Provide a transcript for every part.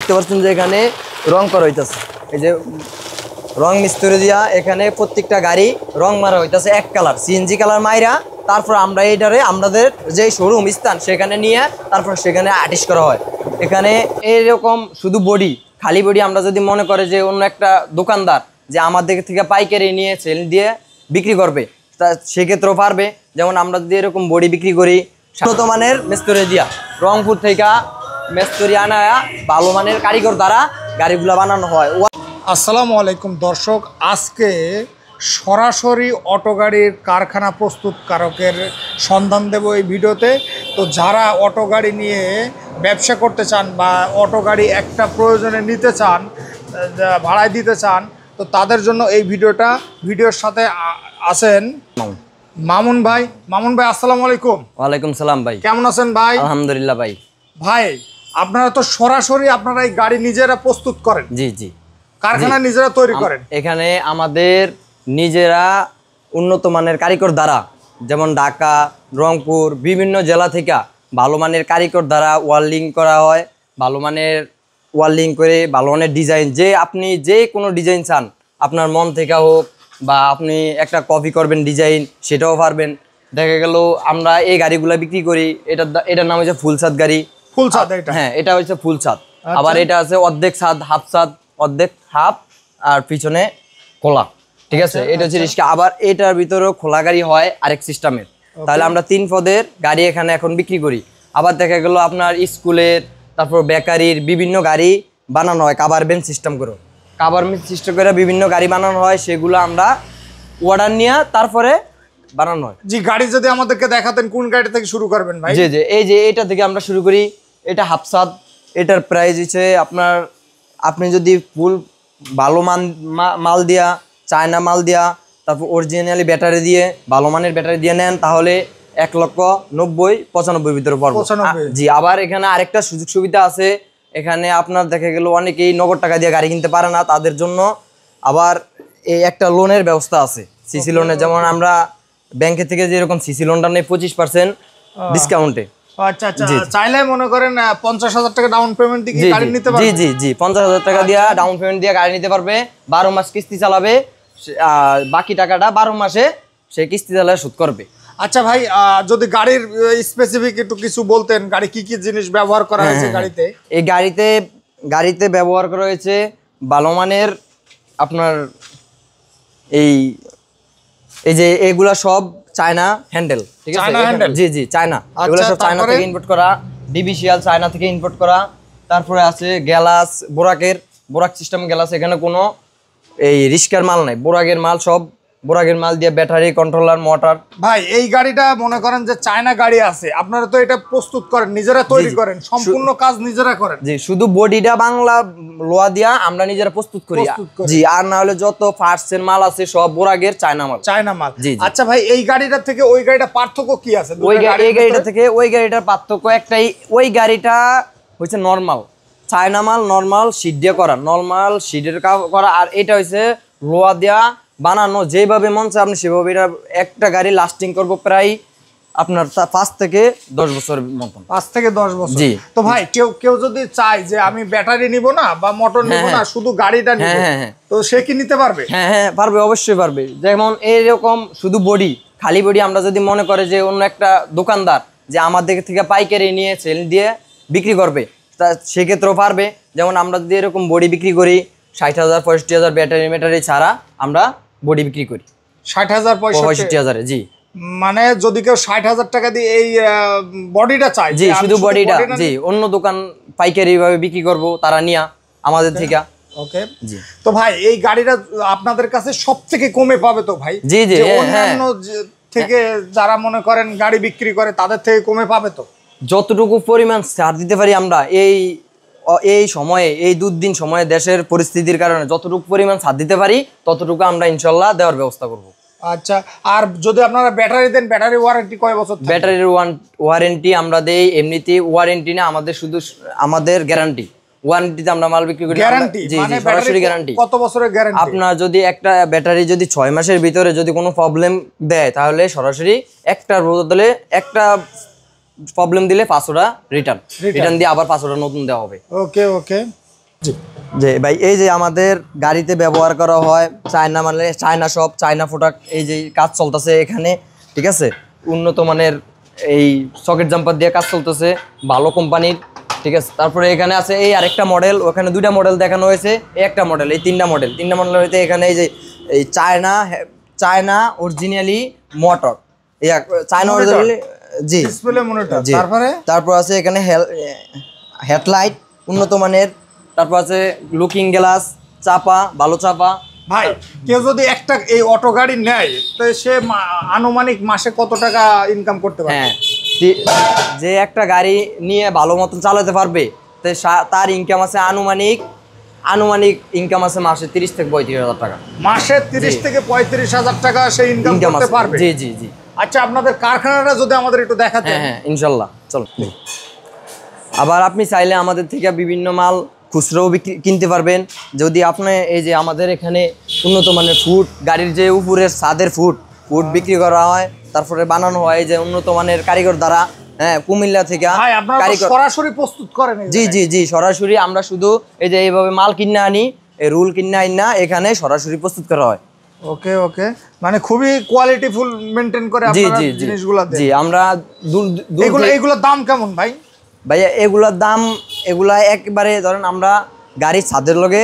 দেখতে পাচ্ছেন যে এখানে রং করা হইতাছে, এই যে রং মিস্ত্রি দিয়া এখানে প্রত্যেকটা গাড়ি রং মারা হইতাছে এক কালার, সিএনজি কালার মাইরা তারপর আমরা এইটারে আমাদের যে শোরুম স্থান সেখানে নিয়ে তারপর সেখানে আর্টিস্ট করা হয়। এখানে এরকম শুধু বডি, খালি বডি আমরা যদি মনে করে যে অন্য একটা দোকানদার যে আমাদের থেকে পাইকারি নিয়ে সেল দিয়ে বিক্রি করবে, তা সেক্ষেত্রেও পারবে। যেমন আমরা যদি এরকম বডি বিক্রি করি উন্নত মানের মিস্ত্রি দিয়া, রংপুর থেকে মিস্ত্রি আনা ভালো মানের কারিগর দ্বারা গাড়িগুলো বানানো হয়। আসসালামু আলাইকুম দর্শক, আজকে সরাসরি অটো গাড়ির কারখানা প্রস্তুতকারকের সন্ধান দেব এই ভিডিওতে। তো যারা অটো গাড়ি নিয়ে ব্যবসা করতে চান বা অটো গাড়ি একটা প্রয়োজনে নিতে চান, ভাড়ায় দিতে চান, তো তাদের জন্য এই ভিডিওর সাথে আছেন মামুন ভাই। মামুন ভাই আসসালামু আলাইকুম। ওয়ালাইকুম সালাম ভাই, কেমন আছেন ভাই? আলহামদুলিল্লাহ ভাই। ভাই আপনারা তো সরাসরি আপনারা এই গাড়ি নিজেরা প্রস্তুত করেন? জি জি, কারখানা নিজেরা তৈরি করেন? এখানে আমাদের নিজেরা উন্নত মানের কারিগর দ্বারা, যেমন ঢাকা, রংপুর, বিভিন্ন জেলা থেকে ভালো মানের কারিগর দ্বারা ওয়ার্লিং করা হয়। ভালো মানের ওয়ার্লিং করে ভালো মানের ডিজাইন, যে আপনি যে কোনো ডিজাইন চান আপনার মন থেকে হোক, বা আপনি একটা কপি করবেন ডিজাইন সেটাও পারবেন। দেখা গেল আমরা এই গাড়িগুলো বিক্রি করি, এটার নাম হচ্ছে ফুল ছাদ গাড়ি। ফুল ছাদ? এটা হ্যাঁ, এটা হচ্ছে ফুল ছাদ। আবার এটা আছে অর্ধেক ছাদ, হাফ ছাদ, অর্ধেক হাফ আর পিছনে খোলা, ঠিক আছে? এটা হচ্ছে রিস্কা। আবার এটার ভিতরেও খোলা গাড়ি হয় আরেক সিস্টেমের। তাহলে আমরা 3 পদের গাড়ি এখানে এখন বিক্রি করি। আবার দেখা গেল আপনার স্কুলের, তারপর বেকারির বিভিন্ন গাড়ি বানানো হয় কাভার বেঞ্চ সিস্টেম করে। কাভার বেঞ্চ সিস্টেম করে বিভিন্ন গাড়ি বানানো হয়, সেগুলো আমরা অর্ডার নিয়ে তারপরে বানানো হয়। জি, গাড়ি যদি আমাদেরকে দেখাতেন কোন গাড়ি থেকে শুরু করবেন ভাই? জি জি, এই যে এটা থেকে আমরা শুরু করি। এটা হাফ ছাদ, এটার প্রাইস হচ্ছে আপনার, আপনি যদি ফুল ভালো মাল দিয়া, চায়না মাল দিয়া, তারপর অরিজিনালি ব্যাটারি দিয়ে, ভালো মানের ব্যাটারি দিয়ে নেন, তাহলে 1,90,95 ভিতরে পড়বে। জি, আবার এখানে আরেকটা সুযোগ সুবিধা আছে। এখানে আপনার দেখা গেল অনেকেই নগদ টাকা দিয়ে গাড়ি কিনতে পারে না, তাদের জন্য আবার এই একটা লোনের ব্যবস্থা আছে, সিসি লোনের। যেমন আমরা ব্যাংকে থেকে যেরকম সিসি লোনটা নেই 25% ডিসকাউন্টে। আচ্ছা আচ্ছা, চাইলে মনে করেন 50,000 টাকা ডাউন পেমেন্ট দিয়ে গাড়ি নিতে পারবে? জি জি জি, 50,000 টাকা দিয়ে ডাউন পেমেন্ট দিয়ে গাড়ি নিতে পারবে। 12 মাস কিস্তি চালাবে, বাকি টাকাটা 12 মাসে সে কিস্তি চালায় শোধ করবে। আচ্ছা ভাই, যদি গাড়ির স্পেসিফিক একটু কিছু বলতেন, গাড়ি কি কি জিনিস ব্যবহার করা হয়েছে গাড়িতে? এই গাড়িতে ব্যবহার করা হয়েছে ভালো মানের আপনার এই যে এগুলা সব চায়না হ্যান্ডেল, ঠিক আছে? জি জি, চায়না। এগুলো সব চায়না থেকে ইম্পোর্ট করা, ডিবিসিএল চায়না থেকে ইম্পোর্ট করা। তারপরে আছে গ্যালাস, বোরাক সিস্টেম গ্যালাস। এখানে কোনো এই রিস্কার মাল নাই, বোরাকের মাল, সব বোরাকের মাল দিয়ে, ব্যাটারি, কন্ট্রোলার, মোটর। ভাই এই গাড়িটা মনে করেন যে চায়না গাড়ি আছে, আপনারা তো এটা প্রস্তুত করেন, নিজেরা তৈরি করেন, সম্পূর্ণ কাজ নিজেরা করেন? জি, শুধু বডিটা বাংলা লোহা দিয়া আমরা নিজেরা প্রস্তুত করি। জি, আর না হলে যত পার্টস এর মাল আছে সব বোরাকের চায়না মাল। জি। আচ্ছা ভাই, এই গাড়িটা থেকে ওই গাড়িটা পার্থক্য কি আছে? এই গাড়িটা থেকে ওই গাড়িটার পার্থক্য একটাই, ওই গাড়িটা হচ্ছে নরমাল চায়না মাল, নরমাল শীট দিয়ে করা, নরমাল শীটের করা। আর এটা হচ্ছে লোহা দিয়া বানানো, যেভাবে মন চায় আপনি সেভাবে। এটা একটা গাড়ি লাস্টিং করবো প্রায় আপনার 5 থেকে 10 বছরের মতন। 5 থেকে 10 বছর? জি। তো ভাই কেউ যদি চায় যে আমি ব্যাটারি নিব না বা মোটর নিব না, শুধু গাড়িটা নিব, তো সে কি নিতে পারবে? হ্যাঁ হ্যাঁ, পারবে, অবশ্যই পারবে। যেমন এরকম শুধু বডি, খালি বডি আমরা যদি মনে করে যে অন্য একটা দোকানদার যে আমাদের থেকে পাইকারি নিয়ে সেল দিয়ে বিক্রি করবে, তা সেক্ষেত্রেও পারবে। যেমন আমরা যদি এরকম বডি বিক্রি করি 60,000 65,000 ব্যাটারি ছাড়া আমরা বডি বিক্রি করি 60,000 65,000। জি, মানে যদি কেউ 60,000 টাকা দিয়ে এই বডিটা চায়, জি শুধু বডিটা, জি অন্য দোকান পাইকারি ভাবে বিক্রি করব, তারা নিয়া আমাদের থেকে। ওকে। জি। তো ভাই এই গাড়িটা আপনাদের কাছে সবথেকে কমে পাবে তো ভাই? জি জি, অন্যান্য থেকে যারা মনে করেন গাড়ি বিক্রি করে তাদের থেকে কমে পাবে তো? যতটুকু পরিমাণ ছাড় দিতে পারি আমরা এই সময়ে, এই দুদিন সময়ে দেশের পরিস্থিতির কারণে যতটুকু পরিমাণ ছাড় দিতে পারি ততটুকু আমরা ইনশাল্লাহ দেওয়ার ব্যবস্থা করব। আচ্ছা, আর যদি আপনারা ব্যাটারি দেন, ব্যাটারি ওয়ারেন্টি কয় বছর? ব্যাটারির ওয়ারেন্টি আমরা দেই, এমনিতে ওয়ারেন্টি না, আমাদের গ্যারান্টি। ওয়ারেন্টিতে আমরা মাল বিক্রি করি। গ্যারান্টি মানে সরাসরি গ্যারান্টি। কত বছরের গ্যারান্টি? আপনার যদি একটা ব্যাটারি যদি 6 মাসের ভিতরে যদি কোনো প্রবলেম দেয়, তাহলে সরাসরি একটার বদলে একটা প্রবলেম দিলে 500টা রিটার্ন দিয়ে আবার 500টা নতুন দেওয়া হবে। ওকে ওকে। জি যে ভাই এই যে আমাদের গাড়িতে ব্যবহার করা হয় চায়না, মানে চায়না সব চায়না প্রোডাক্ট, এই যে কাজ চলতেছে এখানে, ঠিক আছে, উন্নত মানের এই সকেট জাম্পার দিয়ে কাজ চলতেছে, ভালো কোম্পানির, ঠিক আছে। তারপরে এখানে আছে এই আরেকটা মডেল, ওখানে দুইটা মডেল দেখানো হয়েছে, এই একটা মডেল, এই তিনটা মডেল হইতে এখানে এই যে এই চায়না অরিজিনালি মোটর, এই চায়না অরিজিনালি, জি ডিসপ্লে মনিটর, জি। তারপর আছে এখানে হেডলাইট উন্নত মানের, তারপর আছে লুকিং গ্লাস, চাপা, ভালো চাপা। ভাই কেউ যদি একটা এই অটো গাড়ি নেয় তো সে আনুমানিক মাসে কত টাকা ইনকাম করতে পারে? হ্যাঁ, যে একটা গাড়ি নিয়ে ভালো মতন চালাতে পারবে তো তার ইনকাম আছে আনুমানিক ইনকাম আছে মাসে 30 থেকে 35,000 টাকা। মাসে 30 থেকে 35,000 টাকা সে ইনকাম করতে পারবে? জি জি জি। আচ্ছা, আপনাদের কারখানাটা যদি আমাদের একটু দেখাতে। হ্যাঁ হ্যাঁ, ইনশাল্লাহ, চলো। আবার আপনি চাইলে আমাদের থেকে বিভিন্ন মাল খুচরোও কিনতে পারবেন। যদি আপনি এই যে আমাদের এখানে উন্নত মানের ফুড, গাড়ির যে উপরের ছাদের ফুড বিক্রি করা হয়, তারপরে বানানো হয় যে উন্নত মানের কারিগর দ্বারা, হ্যাঁ, কুমিল্লা থেকে কারিগর সরাসরি প্রস্তুত করেন? জি জি জি, সরাসরি আমরা শুধু এই যে এইভাবে মাল কিনে আনি, এই রুল কিনে আনি না, এখানে সরাসরি প্রস্তুত করা হয়। ওকে ওকে, মানে খুবই কোয়ালিটিফুল মেইনটেইন করে আপনারা জিনিসগুলো দেন। জি, আমরা এগুলোর দাম কেমন ভাই? ভাইয়া এগুলা একবারে ধরেন আমরা গাড়ির ছাদের লগে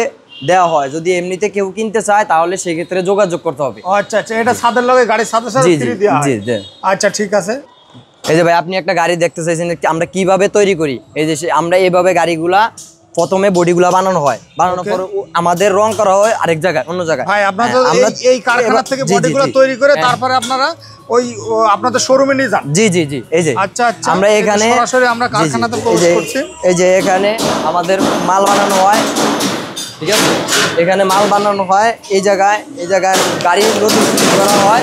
দেওয়া হয়, যদি এমনিতে কেউ কিনতে চায় তাহলে সেক্ষেত্রে যোগাযোগ করতে হবে। আচ্ছা আচ্ছা, এটা ছাদের লগে গাড়ির সাথে সাথে ফ্রি দেওয়া হয়? জি। আচ্ছা ঠিক আছে। এই যে ভাই আপনি একটা গাড়ি দেখতে চাইছেন আমরা কিভাবে তৈরি করি, এই যে আমরা এইভাবে গাড়িগুলা প্রথমে বডিগুলা বানানো হয়, বানানোর পর আমাদের রং করা হয় আরেক জায়গায়, অন্য জায়গায়। ভাই আপনারা এই কারখানা থেকে বডিগুলো তৈরি করে তারপরে আপনারা ওই আপনাদের শোরুমে নিয়ে যান? জি জি জি। এই যে আচ্ছা আচ্ছা, আমরা এখানে সরাসরি আমরা কারখানাতে প্রবেশ করছি। এই যে এখানে আমাদের মাল বানানো হয়, ঠিক আছে, এখানে মাল বানানো হয়, এই জায়গায় গাড়ি নতুন করা হয়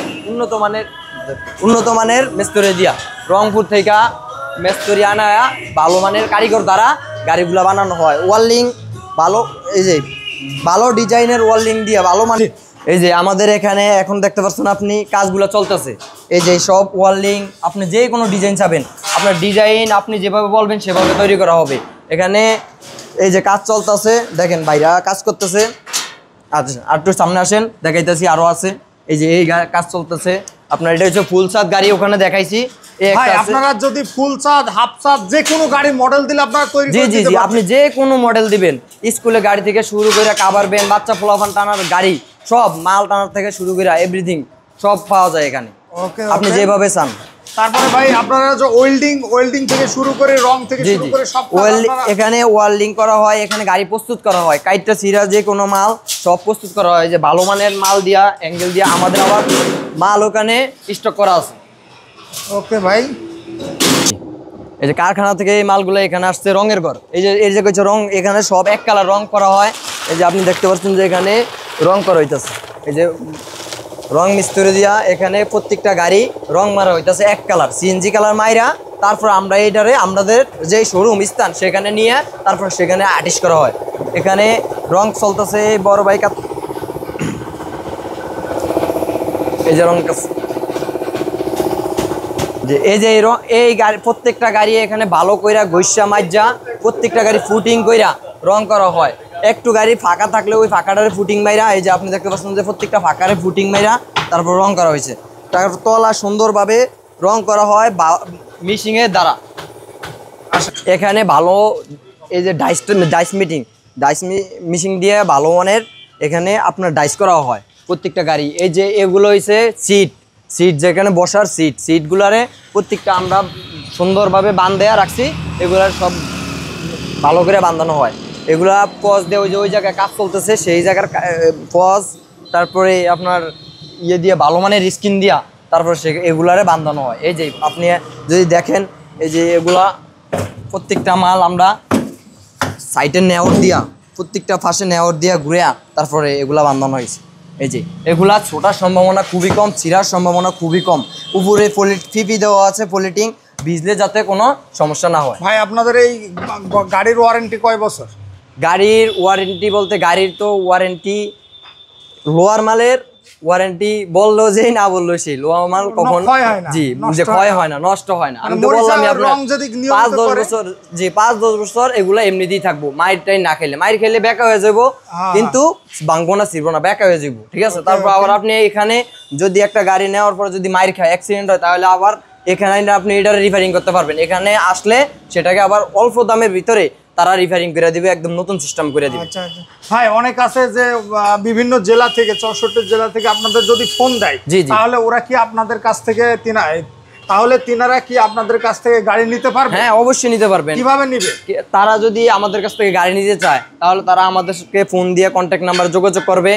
উন্নত মানের মিস্ত্রি দিয়া, রংপুর থেকে মিস্ত্রি আনা ভালো মানের কারিগর দ্বারা গাড়িগুলো বানানো হয়। ওয়ার্লিং ভালো, এই যে ভালো ডিজাইনের ওয়ার্লিং দিয়ে ভালো মানে, এই যে আমাদের এখানে এখন দেখতে পাচ্ছেন আপনি কাজগুলো চলতেছে, এই যে সব ওয়ার্লিং আপনি যে কোনো ডিজাইন চাবেন, আপনার ডিজাইন আপনি যেভাবে বলবেন সেভাবে তৈরি করা হবে। এখানে এই যে কাজ চলতেছে, দেখেন ভাইরা কাজ করতেছে। আচ্ছা, আর একটু সামনে আসেন, দেখাইতেছি, আরো আছে। এই যে এই কাজ চলতেছে আপনার, এটা হচ্ছে ফুল ছাদ গাড়ি, ওখানে দেখাইছি। ভাই আপনারা যদি ফুল ছাদ, হাফ ছাদ, যে কোনো গাড়ি মডেল দিলে আপনারা তৈরি করে দিতে পারবেন? আপনি যে কোনো মডেল দিবেন, স্কুলে গাড়ি থেকে শুরু করে কাভার ভ্যান, বাচ্চা পোলাপান টানার গাড়ি, সব মাল টানার থেকে শুরু করে এভরিথিং সব পাওয়া যায় এখানে। ওকে, আপনি যেভাবে চান। তারপরে ভাই আপনারা যে ওয়েল্ডিং থেকে শুরু করে রং থেকে শুরু করে সব এখানে ওয়েল্ডিং করা হয়, এখানে গাড়ি প্রস্তুত করা হয়, কাইটটা সিরা যে কোনো মাল সব প্রস্তুত করা হয়, যে ভালো মানের মাল দিয়া, অ্যাঙ্গেল দিয়া আমাদের আবার মাল ওখানে স্টক করা আছে। ওকে ভাই, এই যে কারখানা থেকে এই মালগুলো এখানে আসছে রঙের ঘর, এই যে কইছে রং, এখানে সব এক কালার রং করা হয়। এই যে আপনি দেখতে পাচ্ছেন যে এখানে রং করা হইতাছে, এই যে রং মিস্ত্রি দিয়া এখানে প্রত্যেকটা গাড়ি রং মারা হইতাছে এক কালার, সিএনজি কালার মাইরা, তারপর আমরা এইটারে আমাদের যে শোরুম স্থান সেখানে নিয়ে তারপর সেখানে আর্টিস্ট করা হয়। এখানে রং চলতেছে, বড় বাইক, এই যে রং, যে এই যে এই গাড়ি প্রত্যেকটা গাড়ি এখানে ভালো কইরা ঘষা মাজা প্রত্যেকটা গাড়ি ফুটিং কইরা রং করা হয়। একটু গাড়ি ফাঁকা থাকলে ওই ফাঁকাটারে ফুটিং মাইরা, এই যে আপনি দেখতে পাচ্ছেন যে প্রত্যেকটা ফাঁকারে ফুটিং মাইরা তারপর রং করা হয়েছে, তারপর তলা সুন্দরভাবে রং করা হয় মিশিংয়ের দ্বারা। এখানে ভালো এই যে ডাইস মিশিং দিয়ে ভালো মানের এখানে আপনার ডাইস করা হয় প্রত্যেকটা গাড়ি। এই যে এগুলো হয়েছে সিট যেখানে বসার সিটগুলারে প্রত্যেকটা আমরা সুন্দরভাবে বাঁধা রাখছি, এগুলার সব ভালো করে বাঁধানো হয়। এগুলা পজ দিয়ে ওই জায়গায় কাজ চলতেছে সেই জায়গার পজ, তারপরে আপনার ইয়ে দিয়ে ভালো মানের স্কিন দিয়া তারপর এগুলারে বাঁধানো হয়। এই যে আপনি যদি দেখেন, এই যে এগুলা প্রত্যেকটা মাল আমরা সাইটে নেওয়ার দিয়া, প্রত্যেকটা ফাঁসে নেওয়ার দিয়া ঘুরে তারপরে এগুলা বাঁধানো হয়েছে। এই যে এগুলা ছোটার সম্ভাবনা খুবই কম, ছিঁড়ার সম্ভাবনা খুবই কম। উপরে ফিপি দেওয়া আছে, পলিটিং ভিজলে যাতে কোনো সমস্যা না হয়। ভাই আপনাদের এই গাড়ির ওয়ারেন্টি কয় বছর? গাড়ির ওয়ারেন্টি বলতে গাড়ির তো ওয়ারেন্টি লোয়ার মালের ওয়ারেন্টি বললো যে না বললো সেই লোহা মাল কখন ক্ষয় হয় না, জি নষ্ট যে হয় ক্ষয় না। হয় না, নষ্ট হয় না। আমি মানে তো বললাম মরিচা আপনার রং যদি নিয়মিত 5-10 করে- বছর, জি 5-10 বছর এগুলো এমনিতেই থাকবো, মাইরটাই না খেলে। মাইর খেলে বেঁকা হয়ে যাবো, হ্যাঁ। কিন্তু ভাঙবো না, ছিড়বো না, বেঁকা হয়ে যাবো, ঠিক আছে। তারপর আবার আপনি এখানে যদি একটা গাড়ি নেওয়ার পর যদি মাইর খায়, অ্যাক্সিডেন্ট হয়, তাহলে আবার এখানে আপনি এটা রিপেয়ারিং করতে পারবেন। এখানে আসলে সেটাকে আবার অল্প দামের ভিতরে তারা রিপেয়ারিং করে দিবে, একদম নতুন সিস্টেম করে দিবে। আচ্ছা আচ্ছা ভাই, অনেক আছে যে বিভিন্ন জেলা থেকে, 64 জেলা থেকে আপনাদের যদি ফোন দেয়, জি, জি। তাহলে ওরা কি আপনাদের কাছ থেকে তিনারা কি আপনাদের কাছ থেকে গাড়ি নিতে পারবে? হ্যাঁ, অবশ্যই নিতে পারবেন। কিভাবে নিবে? তারা যদি আমাদের কাছ থেকে গাড়ি নিতে চায়, তাহলে তারা আমাদেরকে ফোন দিয়ে কন্ট্যাক্ট নাম্বার যোগাযোগ করবে।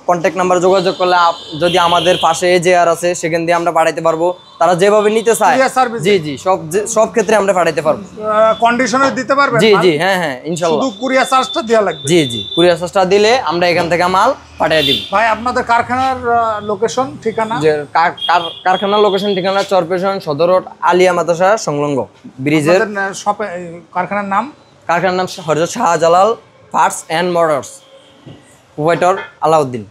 কন্ট্যাক্ট নাম্বার যোগাযোগ করলে যদি আমাদের পাশে এজেআর আছে, সেখান দিয়ে আমরা পাঠাইতে পারবো। তারা যেভাবে নিতে চায়, Courier service? জি জি, সব ক্ষেত্রে আমরা পাঠাইতে পারবো। কন্ডিশনে দিতে পারবে? জি জি, হ্যাঁ হ্যাঁ, ইনশাল্লাহ। শুধু কুরিয়ার চার্জটা দেওয়া লাগবে? জি জি, কুরিয়ার চার্জটা দিলে আমরা এখান থেকে মাল পাঠিয়ে দিব। ভাই আপনাদের কারখানার লোকেশন ঠিকানা? যে কারখানার লোকেশন ঠিকানা চরপেশন সদর রোড, আলিয়া মাদ্রাসা সংলগ্ন ব্রিজের। কারখানার নাম? কারখানার নাম Hazrat Shahjalal parts and motors, provider Alauddin.